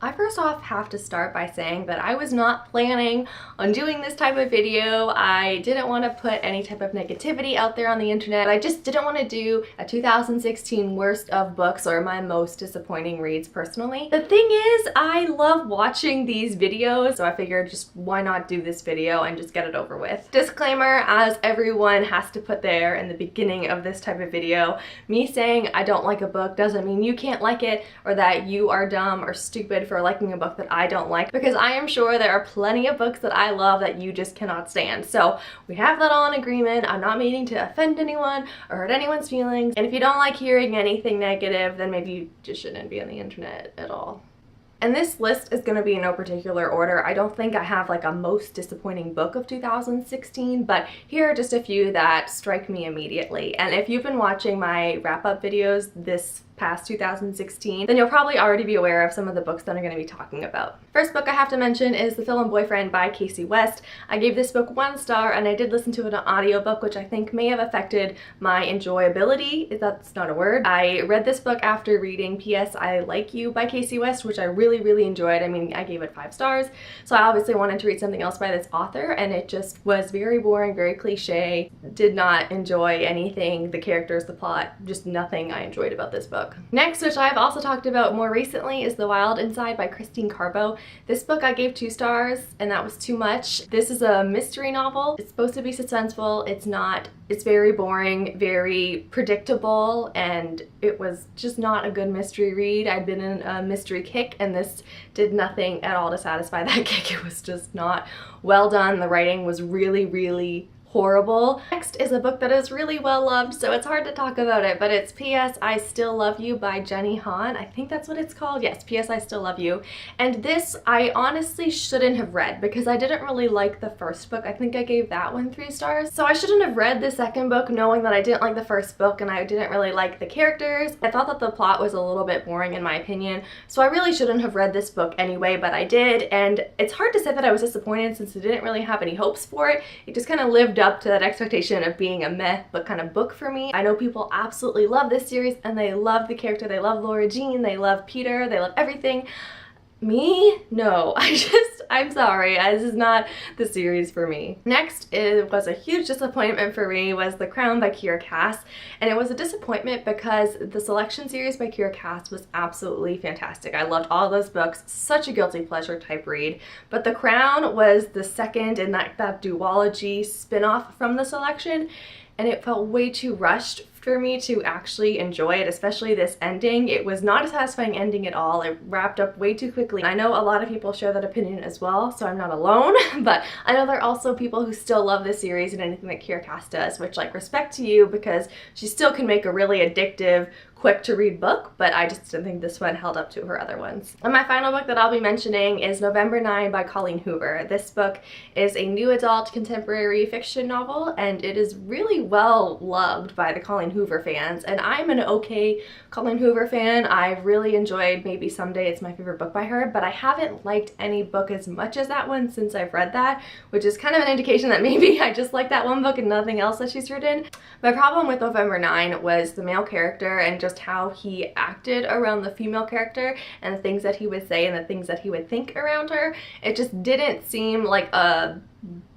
I first off have to start by saying that I was not planning on doing this type of video. I didn't want to put any type of negativity out there on the internet. I just didn't want to do a 2016 worst of books or my most disappointing reads personally. The thing is, I love watching these videos, so I figured just why not do this video and just get it over with. Disclaimer, as everyone has to put there in the beginning of this type of video, me saying I don't like a book doesn't mean you can't like it or that you are dumb or stupid for liking a book that I don't like, because I am sure there are plenty of books that I love that you just cannot stand. So we have that all in agreement. I'm not meaning to offend anyone or hurt anyone's feelings, and if you don't like hearing anything negative, then maybe you just shouldn't be on the internet at all. And this list is going to be in no particular order. I don't think I have like a most disappointing book of 2016, but here are just a few that strike me immediately. And if you've been watching my wrap-up videos this past 2016, then you'll probably already be aware of some of the books that I'm going to be talking about. First book I have to mention is The Sillim Boyfriend by Casey West. I gave this book 1 star, and I did listen to it on audiobook, which I think may have affected my enjoyability, if that's not a word. I read this book after reading P.S. I Like You by Casey West, which I really enjoyed. I mean, I gave it 5 stars, so I obviously wanted to read something else by this author, and it just was very boring, very cliche. Did not enjoy anything, the characters, the plot, just nothing I enjoyed about this book. Next, which I've also talked about more recently, is The Wild Inside by Carbo. This book I gave 2 stars, and that was too much. This is a mystery novel. It's supposed to be suspenseful. It's not. It's very boring, very predictable, and it was just not a good mystery read. I'd been in a mystery kick, and this did nothing at all to satisfy that kick. It was just not well done. The writing was really horrible. Next is a book that is really well loved, so it's hard to talk about it, but it's P.S. I Still Love You by Jenny Han. I think that's what it's called. Yes, P.S. I Still Love You. And this I honestly shouldn't have read because I didn't really like the first book. I think I gave that one 3 stars. So I shouldn't have read the second book knowing that I didn't like the first book and I didn't really like the characters. I thought that the plot was a little bit boring in my opinion, so I really shouldn't have read this book anyway, but I did, and it's hard to say that I was disappointed since I didn't really have any hopes for it. It just kind of lived up to that expectation of being a meh but kind of book for me. I know people absolutely love this series and they love the character, they love Laura Jean, they love Peter, they love everything. Me? No. I'm sorry, this is not the series for me. Next, it was a huge disappointment for me, was The Crown by Kiera, and it was a disappointment because the Selection series by Kiera was absolutely fantastic. I loved all those books, such a guilty pleasure type read, but The Crown was the second in that duology spin-off from the Selection, and it felt way too rushed for me to actually enjoy it, especially this ending. It was not a satisfying ending at all. It wrapped up way too quickly. I know a lot of people share that opinion as well, so I'm not alone, but I know there are also people who still love this series and anything that Kiera does, which, like, respect to you because she still can make a really addictive, quick to read book, but I just didn't think this one held up to her other ones. And my final book that I'll be mentioning is November 9 by Colleen Hoover. This book is a new adult contemporary fiction novel, and it is really well loved by the Colleen Hoover fans, and I'm an okay Colleen Hoover fan. I've really enjoyed Maybe Someday. It's my favorite book by her, but I haven't liked any book as much as that one since I've read that, which is kind of an indication that maybe I just like that one book and nothing else that she's written. My problem with November 9 was the male character and just how he acted around the female character and the things that he would say and the things that he would think around her. It just didn't seem like a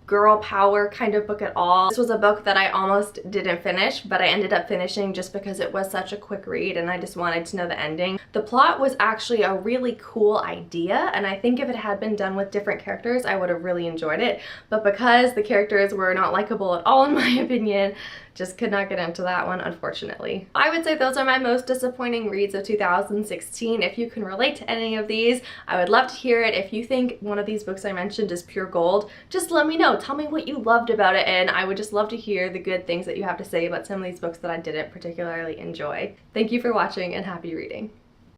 girl power kind of book at all. This was a book that I almost didn't finish, but I ended up finishing just because it was such a quick read and I just wanted to know the ending. The plot was actually a really cool idea, and I think if it had been done with different characters, I would have really enjoyed it, but because the characters were not likable at all in my opinion, just could not get into that one, unfortunately. I would say those are my most disappointing reads of 2016. If you can relate to any of these, I would love to hear it. If you think one of these books I mentioned is pure gold, just let me know. Tell me what you loved about it, and I would just love to hear the good things that you have to say about some of these books that I didn't particularly enjoy. Thank you for watching, and happy reading.